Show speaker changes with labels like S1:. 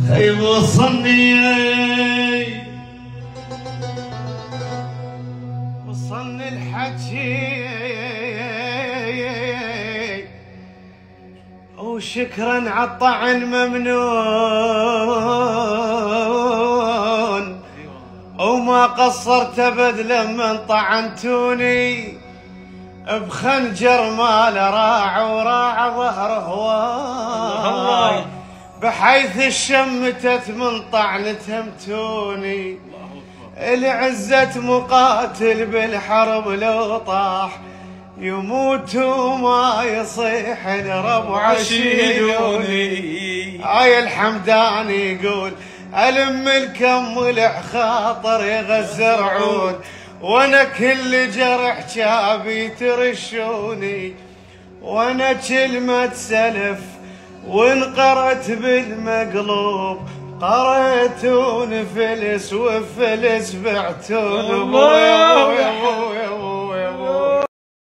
S1: خيب وصلني الحكي وشكرا عالطعن ممنون وما قصرت ابد لما طعنتوني بخنجر مال راع وراع ظهر هواي بحيث الشمتت من طعن تهمتوني العزة مقاتل بالحرب لو طاح يموت وما يصيح الربع شيلوني. هاي الحمداني يقول ألم الكم ولع خاطر يغزر عود وانا كل جرح شابي ترشوني وانا كلمة سلف وانقرت بالمقلوب قريتون فلس وفلس بعتون